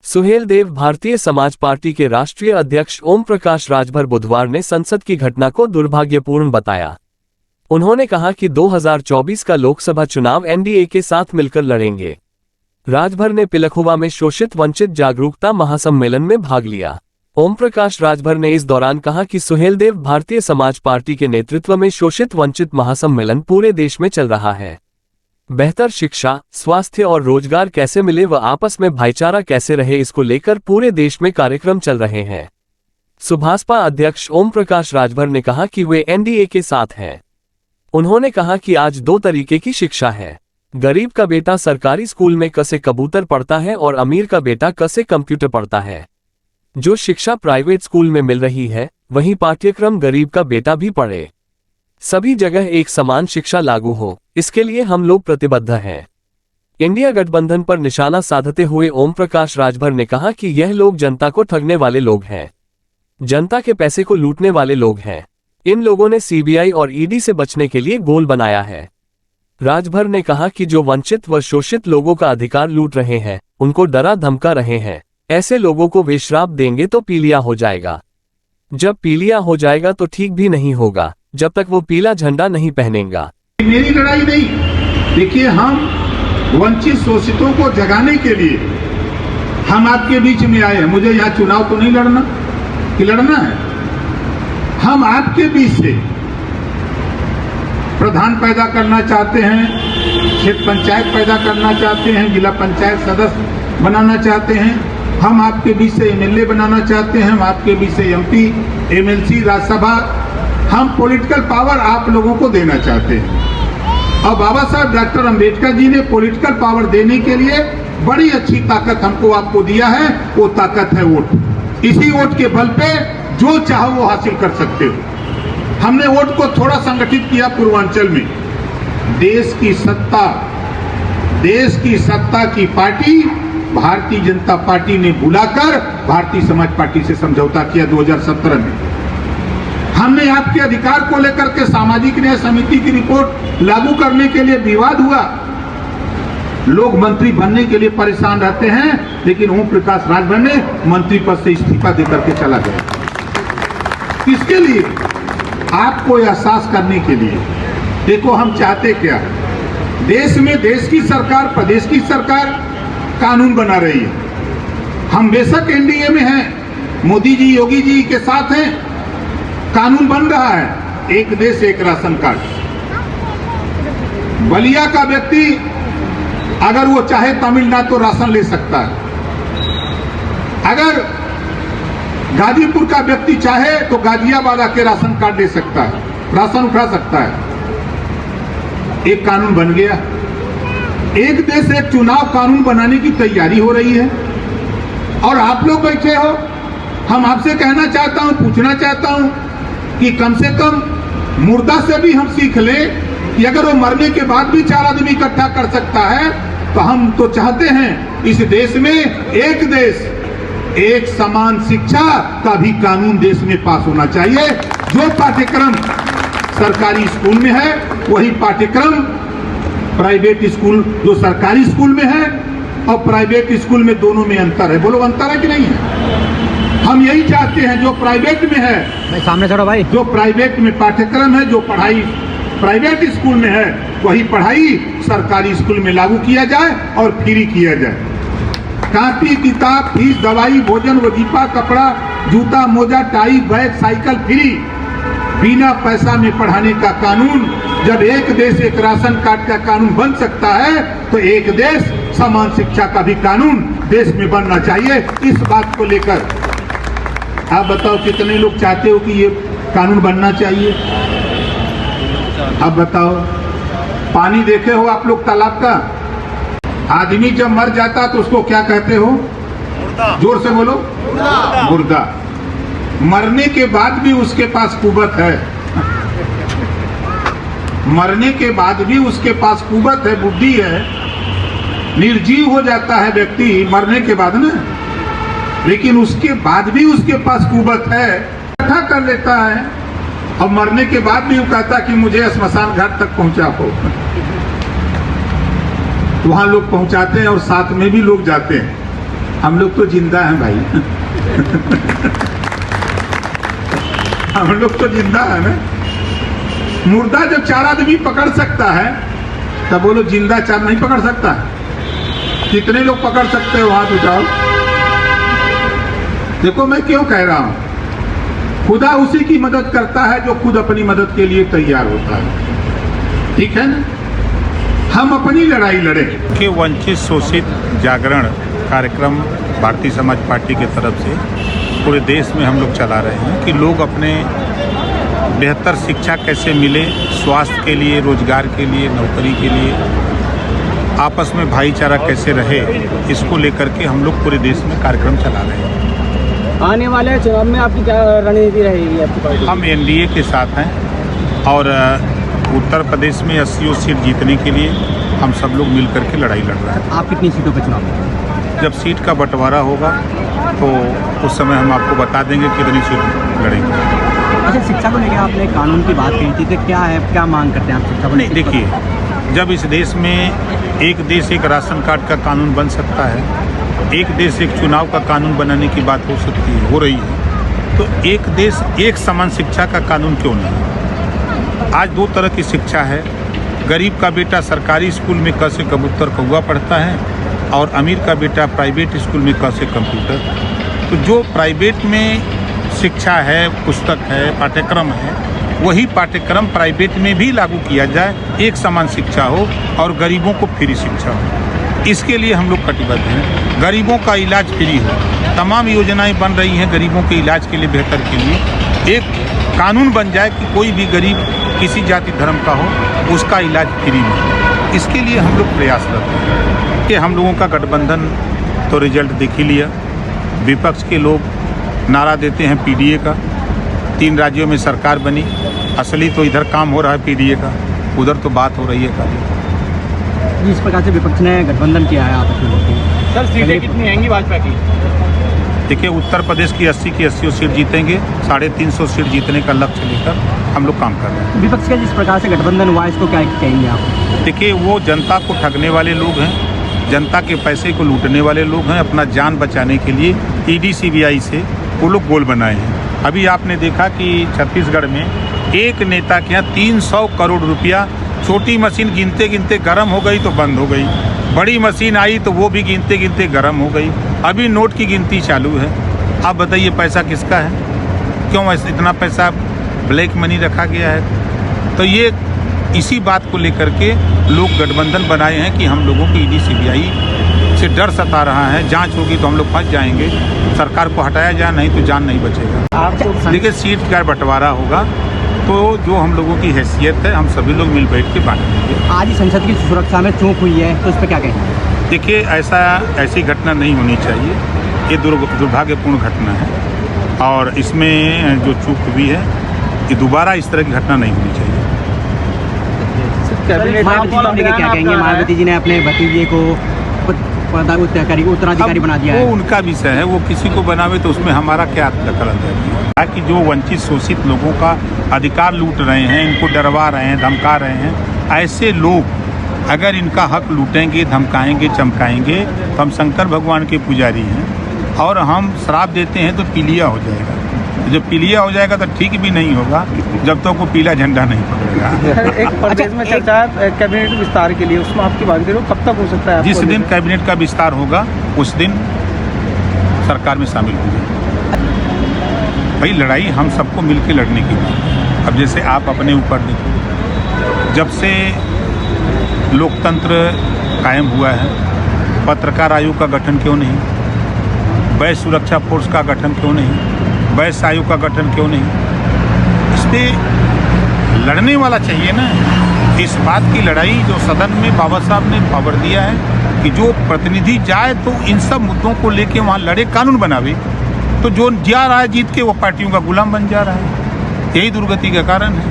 Suheldev Bharatiya Samaj party के राष्ट्रीय अध्यक्ष ओम प्रकाश राजभर बुधवार ने संसद की घटना को दुर्भाग्यपूर्ण बताया। उन्होंने कहा कि 2024 का लोकसभा चुनाव एनडीए के साथ मिलकर लड़ेंगे। राजभर ने पिलखुवा में शोषित वंचित जागरूकता महासम्मेलन में भाग लिया। ओम प्रकाश राजभर ने इस दौरान कहा कि सुहेलदेव भारतीय समाज पार्टी के नेतृत्व में शोषित वंचित महासम्मेलन पूरे देश में चल रहा है। बेहतर शिक्षा, स्वास्थ्य और रोजगार कैसे मिले व आपस में भाईचारा कैसे रहे, इसको लेकर पूरे देश में कार्यक्रम चल रहे हैं। सुभाषपा अध्यक्ष ओम प्रकाश राजभर ने कहा कि वे एनडीए के साथ हैं। उन्होंने कहा कि आज दो तरीके की शिक्षा है। गरीब का बेटा सरकारी स्कूल में कसे कबूतर पढ़ता है और अमीर का बेटा कसे कंप्यूटर पढ़ता है। जो शिक्षा प्राइवेट स्कूल में मिल रही है वही पाठ्यक्रम गरीब का बेटा भी पढ़े। सभी जगह एक समान शिक्षा लागू हो, इसके लिए हम लोग प्रतिबद्ध हैं। इंडिया गठबंधन पर निशाना साधते हुए ओम प्रकाश राजभर ने कहा कि यह लोग जनता को ठगने वाले लोग हैं, जनता के पैसे को लूटने वाले लोग हैं। इन लोगों ने सीबीआई और ईडी से बचने के लिए गोल बनाया है। राजभर ने कहा कि जो वंचित व शोषित लोगों का अधिकार लूट रहे हैं, उनको डरा धमका रहे हैं। ऐसे लोगों को वे श्राप देंगे तो पीलिया हो जाएगा। जब पीलिया हो जाएगा तो ठीक भी नहीं होगा, जब तक वो पीला झंडा नहीं पहनेगा। मेरी लड़ाई नहीं, देखिए हम वंचित शोषितों को जगाने के लिए हम आपके बीच में आए हैं। मुझे यहाँ चुनाव तो नहीं लड़ना कि लड़ना है। हम आपके बीच से प्रधान पैदा करना चाहते हैं, क्षेत्र पंचायत पैदा करना चाहते हैं, जिला पंचायत सदस्य बनाना चाहते हैं। हम आपके बीच से एमएलए बनाना चाहते हैं, हम आपके बीच से एमपी, एमएलसी, राज्यसभा, हम पॉलिटिकल पावर आप लोगों को देना चाहते हैं। और बाबा साहब डॉक्टर अंबेडकर जी ने पॉलिटिकल पावर देने के लिए बड़ी अच्छी ताकत हमको आपको दिया है। वो ताकत है वोट। इसी वोट के बल पे जो चाहो वो हासिल कर सकते हो। हमने वोट को थोड़ा संगठित किया पूर्वांचल में। देश की सत्ता की पार्टी भारतीय जनता पार्टी ने बुलाकर भारतीय समाज पार्टी से समझौता किया 2017 में। हमने आपके अधिकार को लेकर के सामाजिक न्याय समिति की रिपोर्ट लागू करने के लिए विवाद हुआ। लोग मंत्री बनने के लिए परेशान रहते हैं, लेकिन ओम प्रकाश राजभर ने मंत्री पद से इस्तीफा देकर के चला गया। किसके लिए? आपको एहसास करने के लिए। देखो हम चाहते क्या, देश में देश की सरकार, प्रदेश की सरकार कानून बना रही है। हम बेशक एनडीए में हैं, मोदी जी, योगी जी के साथ हैं, कानून बन रहा है एक देश एक राशन कार्ड। बलिया का व्यक्ति अगर वो चाहे तमिलनाडु तो राशन ले सकता है। अगर गाजीपुर का व्यक्ति चाहे तो गाजियाबाद आके राशन कार्ड ले सकता है, राशन उठा सकता है। एक कानून बन गया। एक देश एक चुनाव कानून बनाने की तैयारी हो रही है और आप लोग बैठे हो। हम आपसे कहना चाहता हूं, पूछना चाहता हूं कि कम से कम मुर्दा से भी हम सीख लें कि अगर वो मरने के बाद भी 4 आदमी इकट्ठा कर सकता है तो हम तो चाहते हैं इस देश में एक देश एक समान शिक्षा का भी कानून देश में पास होना चाहिए। जो पाठ्यक्रम सरकारी स्कूल में है वही पाठ्यक्रम प्राइवेट स्कूल, जो सरकारी स्कूल में है और प्राइवेट स्कूल में, दोनों में अंतर है। बोलो अंतर है कि नहीं है? हम यही चाहते हैं जो प्राइवेट में है भाई सामने छोड़ो भाई, जो प्राइवेट में पाठ्यक्रम है, जो पढ़ाई प्राइवेट स्कूल में है वही पढ़ाई सरकारी स्कूल में लागू किया जाए और फ्री किया जाए। कॉपी किताब, फीस, दवाई, भोजन, वजीफा, कपड़ा, जूता, मोजा, टाई, बैग, साइकिल फ्री, बिना पैसा में पढ़ाने का कानून। जब एक देश एक राशन कार्ड का कानून बन सकता है तो एक देश समान शिक्षा का भी कानून देश में बनना चाहिए। इस बात को लेकर आप बताओ कितने लोग चाहते हो कि ये कानून बनना चाहिए? अब बताओ, पानी देखे हो आप लोग तालाब का? आदमी जब मर जाता तो उसको क्या कहते हो? जोर से बोलो, मुर्दा। मरने के बाद भी उसके पास कुवत है, मरने के बाद भी उसके पास कुवत है, बुद्धि है। निर्जीव हो जाता है व्यक्ति मरने के बाद ना, लेकिन उसके बाद भी उसके पास कुवत है, इकट्ठा कर लेता है और मरने के बाद भी वो कहता कि मुझे श्मशान घाट तक पहुंचा हो। वहां लोग पहुंचाते हैं और साथ में भी लोग जाते हैं। हम लोग तो जिंदा हैं भाई। हम लोग तो जिंदा है ना। मुर्दा जब 4 आदमी पकड़ सकता है तब वो लोग जिंदा 4 नहीं पकड़ सकता। कितने लोग पकड़ सकते हो हाथ उठाओ। देखो मैं क्यों कह रहा हूं, खुदा उसी की मदद करता है जो खुद अपनी मदद के लिए तैयार होता है। ठीक है ना, हम अपनी लड़ाई लड़े। कि वंचित शोषित जागरण कार्यक्रम भारतीय समाज पार्टी की तरफ से पूरे देश में हम लोग चला रहे हैं कि लोग अपने बेहतर शिक्षा कैसे मिले, स्वास्थ्य के लिए, रोजगार के लिए, नौकरी के लिए, आपस में भाईचारा कैसे रहे, इसको लेकर के हम लोग पूरे देश में कार्यक्रम चला रहे हैं। आने वाले चुनाव में आपकी क्या रणनीति रहेगी आपकी पार्टी? हम एनडीए के साथ हैं और उत्तर प्रदेश में 80 सीट जीतने के लिए हम सब लोग मिल करके लड़ाई लड़ रहे हैं। आप कितनी सीटों पर चुनाव लड़ेंगे? जब सीट का बंटवारा होगा तो उस समय हम आपको बता देंगे कितनी सीट लड़ेंगे। अच्छा, शिक्षा को लेकर आपने कानून की बात कही थी, तो क्या है, क्या मांग करते हैं आप शिक्षा को? नहीं, देखिए, जब इस देश में एक देश एक राशन कार्ड का कानून बन सकता है, एक देश एक चुनाव का कानून बनाने की बात हो सकती है, हो रही है, तो एक देश एक समान शिक्षा का कानून क्यों नहीं? आज 2 तरह की शिक्षा है। गरीब का बेटा सरकारी स्कूल में क से कबूतर कौवा पढ़ता है और अमीर का बेटा प्राइवेट स्कूल में क से कंप्यूटर। तो जो प्राइवेट में शिक्षा है, पुस्तक है, पाठ्यक्रम है, वही पाठ्यक्रम प्राइवेट में भी लागू किया जाए, एक समान शिक्षा हो और गरीबों को फ्री शिक्षा हो। इसके लिए हम लोग कटिबद्ध हैं। गरीबों का इलाज फ्री हो, तमाम योजनाएं बन रही हैं गरीबों के इलाज के लिए, बेहतर के लिए। एक कानून बन जाए कि कोई भी गरीब किसी जाति धर्म का हो उसका इलाज फ्री हो। इसके लिए हम लोग प्रयासरत हैं कि हम लोगों का गठबंधन तो रिजल्ट देख ही लिया। विपक्ष के लोग नारा देते हैं पीडीए का, 3 राज्यों में सरकार बनी, असली तो इधर काम हो रहा है पीडीए का, उधर तो बात हो रही है खाली। जिस प्रकार से विपक्ष ने गठबंधन किया है आपस में, सर सीटें कितनी आएंगी भाजपा की? देखिए, उत्तर प्रदेश की 80 की 80 सीट जीतेंगे, 350 सीट जीतने का लक्ष्य लेकर हम लोग काम कर रहे हैं। विपक्ष का जिस प्रकार से गठबंधन हुआ, इसको क्या कहेंगे आप? देखिए, वो जनता को ठगने वाले लोग हैं, जनता के पैसे को लूटने वाले लोग हैं। अपना जान बचाने के लिए ईडी सीबीआई से वो लोग गोल बनाए हैं। अभी आपने देखा कि छत्तीसगढ़ में एक नेता के यहाँ 300 करोड़ रुपया, छोटी मशीन गिनते गिनते गर्म हो गई तो बंद हो गई, बड़ी मशीन आई तो वो भी गिनते गिनते गर्म हो गई। अभी नोट की गिनती चालू है। आप बताइए पैसा किसका है? क्यों ऐसे इतना पैसा ब्लैक मनी रखा गया है? तो ये इसी बात को लेकर के लोग गठबंधन बनाए हैं कि हम लोगों की ईडी सीबीआई से डर सता रहा है, जांच होगी तो हम लोग फंस जाएंगे, सरकार को हटाया जाए, नहीं तो जान नहीं बचेगा। देखिए, सीट का बंटवारा होगा तो जो हम लोगों की हैसियत है हम सभी लोग मिल बैठ के बांटेंगे। आज ही संसद की सुरक्षा में चूक हुई है, तो इस पर क्या कहेंगे? देखिए, ऐसी घटना नहीं होनी चाहिए। ये दुर्भाग्यपूर्ण घटना है और इसमें जो चूक हुई है ये दोबारा इस तरह की घटना नहीं होनी चाहिए। मायावती जी क्या कहेंगे? मायावती जी ने अपने भतीजे को उत्तराधिकारी बना दिया है। वो उनका विषय है, वो किसी को बनावे तो उसमें हमारा क्या दखल है? कि जो वंचित शोषित लोगों का अधिकार लूट रहे हैं, इनको डरवा रहे हैं, धमका रहे हैं, ऐसे लोग अगर इनका हक लूटेंगे, धमकाएंगे, चमकाएंगे तो हम शंकर भगवान के पुजारी हैं और हम श्राप देते हैं तो पीलिया हो जाएगा। जब पीलिया हो जाएगा तो ठीक भी नहीं होगा जब तक वो पीला झंडा नहीं पकड़ेगा। एक प्रदेश में चर्चा है कैबिनेट विस्तार के लिए, उसमें आपकी बात करो, कब तक हो सकता है? जिस दिन कैबिनेट का विस्तार होगा उस दिन सरकार में शामिल होंगे। भाई, लड़ाई हम सबको मिलकर लड़ने की है। अब जैसे आप अपने ऊपर देखो, जब से लोकतंत्र कायम हुआ है, पत्रकार आयोग का गठन क्यों नहीं? वैश्य सुरक्षा फोर्स का गठन क्यों नहीं? वैश्य आयोग का गठन क्यों नहीं? इस पर लड़ने वाला चाहिए ना। इस बात की लड़ाई जो सदन में बाबा साहब ने पावर दिया है कि जो प्रतिनिधि जाए तो इन सब मुद्दों को लेके वहाँ लड़े, कानून बनावे, तो जो जा रहा है जीत के वो पार्टियों का गुलाम बन जा रहा है। यही दुर्गति का कारण है।